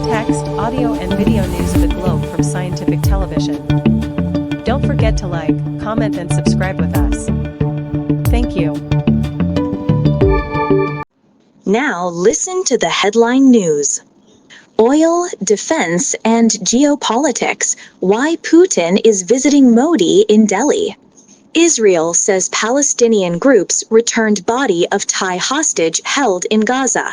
text, audio, and video news of the globe from Scientific Television. Don't forget to like, comment, and subscribe with us. Thank you. Now listen to the headline news. Oil, defense, and geopolitics. Why Putin is visiting Modi in Delhi. Israel says Palestinian groups returned body of Thai hostage held in Gaza.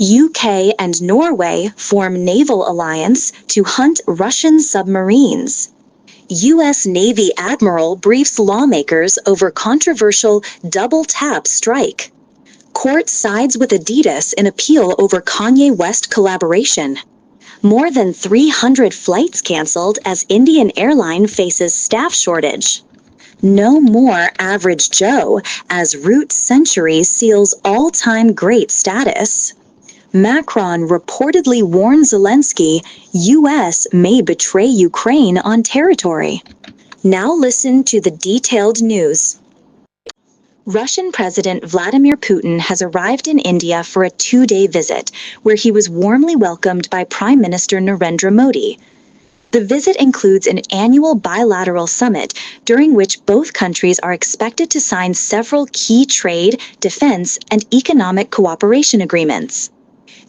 UK and Norway form naval alliance to hunt Russian submarines. U.S. Navy admiral briefs lawmakers over controversial double-tap strike. Court sides with Adidas in appeal over Kanye West collaboration. More than 300 flights canceled as Indian airline faces staff shortage. No more Average Joe as Route Century seals all-time great status. Macron reportedly warned Zelensky, U.S. may betray Ukraine on territory. Now listen to the detailed news. Russian President Vladimir Putin has arrived in India for a 2-day visit, where he was warmly welcomed by Prime Minister Narendra Modi. The visit includes an annual bilateral summit, during which both countries are expected to sign several key trade, defense, and economic cooperation agreements.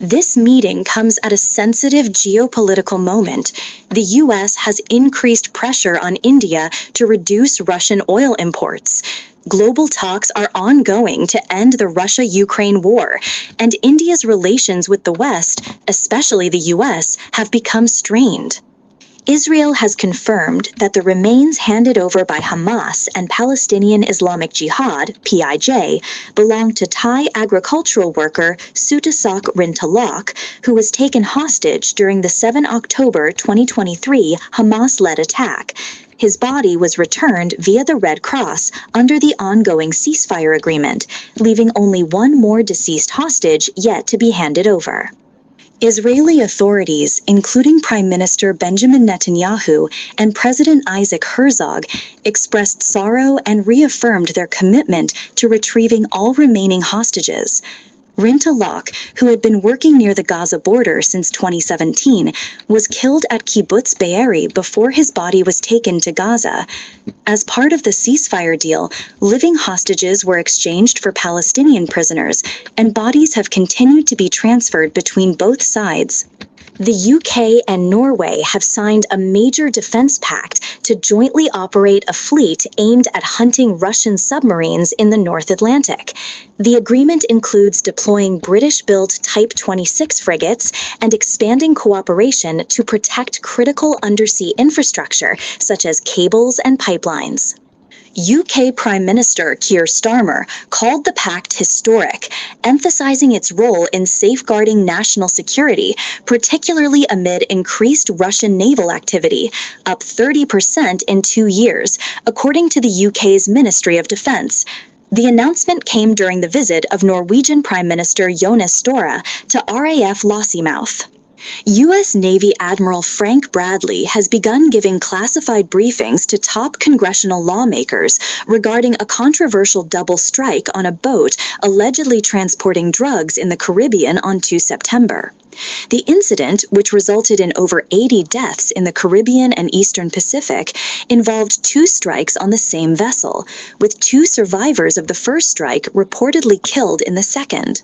This meeting comes at a sensitive geopolitical moment. The U.S. has increased pressure on India to reduce Russian oil imports. Global talks are ongoing to end the Russia-Ukraine war, and India's relations with the West, especially the U.S., have become strained. Israel has confirmed that the remains handed over by Hamas and Palestinian Islamic Jihad, PIJ, belong to Thai agricultural worker Sutasak Rintalak, who was taken hostage during the 7 October 2023 Hamas-led attack. His body was returned via the Red Cross under the ongoing ceasefire agreement, leaving only one more deceased hostage yet to be handed over. Israeli authorities, including Prime Minister Benjamin Netanyahu and President Isaac Herzog, expressed sorrow and reaffirmed their commitment to retrieving all remaining hostages. Rintalak, who had been working near the Gaza border since 2017, was killed at Kibbutz Be'eri before his body was taken to Gaza. As part of the ceasefire deal, living hostages were exchanged for Palestinian prisoners, and bodies have continued to be transferred between both sides. The UK and Norway have signed a major defense pact to jointly operate a fleet aimed at hunting Russian submarines in the North Atlantic. The agreement includes deploying British-built Type 26 frigates and expanding cooperation to protect critical undersea infrastructure, such as cables and pipelines. UK Prime Minister Keir Starmer called the pact historic, emphasizing its role in safeguarding national security, particularly amid increased Russian naval activity, up 30% in 2 years, according to the UK's Ministry of Defence. The announcement came during the visit of Norwegian Prime Minister Jonas Støre to RAF Lossiemouth. U.S. Navy Admiral Frank Bradley has begun giving classified briefings to top congressional lawmakers regarding a controversial double strike on a boat allegedly transporting drugs in the Caribbean on 2 September. The incident, which resulted in over 80 deaths in the Caribbean and Eastern Pacific, involved 2 strikes on the same vessel, with 2 survivors of the first strike reportedly killed in the second.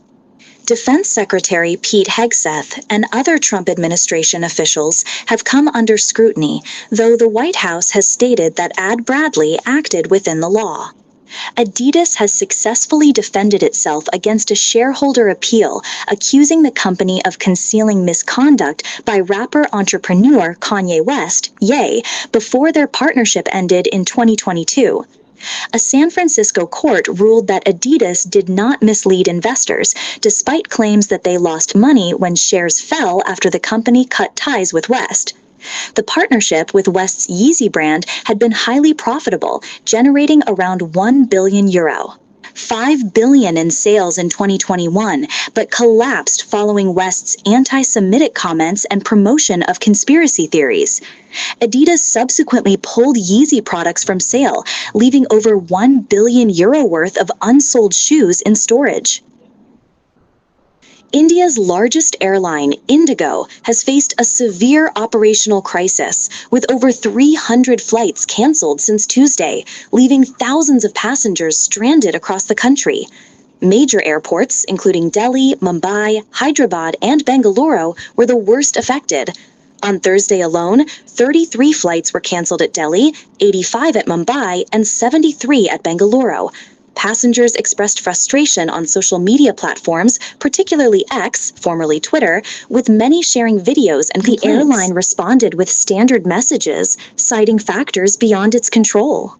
Defense Secretary Pete Hegseth and other Trump administration officials have come under scrutiny, though the White House has stated that Ad Bradley acted within the law. Adidas has successfully defended itself against a shareholder appeal accusing the company of concealing misconduct by rapper-entrepreneur Kanye West, Ye, before their partnership ended in 2022. A San Francisco court ruled that Adidas did not mislead investors, despite claims that they lost money when shares fell after the company cut ties with West. The partnership with West's Yeezy brand had been highly profitable, generating around €1 billion. $5 billion in sales in 2021, but collapsed following West's anti-Semitic comments and promotion of conspiracy theories. Adidas subsequently pulled Yeezy products from sale, leaving over €1 billion worth of unsold shoes in storage. India's largest airline, Indigo, has faced a severe operational crisis, with over 300 flights canceled since Tuesday, leaving thousands of passengers stranded across the country. Major airports, including Delhi, Mumbai, Hyderabad, and Bengaluru, were the worst affected. On Thursday alone, 33 flights were canceled at Delhi, 85 at Mumbai, and 73 at Bengaluru. Passengers expressed frustration on social media platforms, particularly X, formerly Twitter, with many sharing videos and complaints. The airline responded with standard messages, citing factors beyond its control.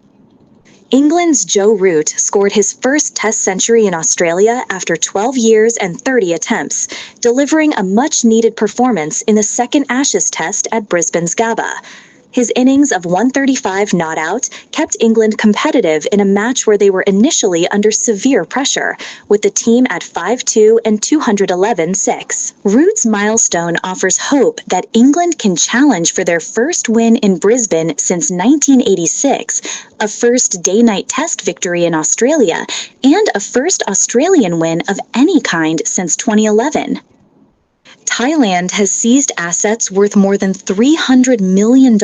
England's Joe Root scored his first Test century in Australia after 12 years and 30 attempts, delivering a much-needed performance in the second Ashes Test at Brisbane's Gabba. His innings of 135 not out kept England competitive in a match where they were initially under severe pressure, with the team at 5-2 and 211-6. Root's milestone offers hope that England can challenge for their first win in Brisbane since 1986, a first day-night Test victory in Australia, and a first Australian win of any kind since 2011. Thailand has seized assets worth more than $300 million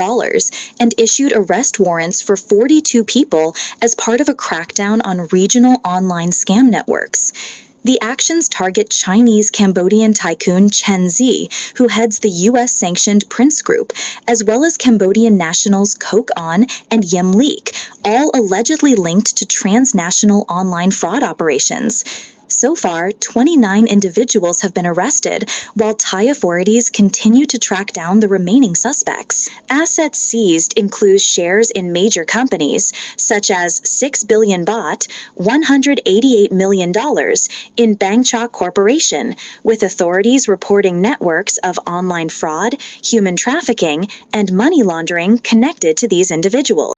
and issued arrest warrants for 42 people as part of a crackdown on regional online scam networks. The actions target Chinese-Cambodian tycoon Chen Zi, who heads the U.S.-sanctioned Prince Group, as well as Cambodian nationals Kok An and Yem Leek, all allegedly linked to transnational online fraud operations. So far, 29 individuals have been arrested, while Thai authorities continue to track down the remaining suspects. Assets seized include shares in major companies, such as 6 billion baht, $188 million, in Bangkok Corporation, with authorities reporting networks of online fraud, human trafficking, and money laundering connected to these individuals.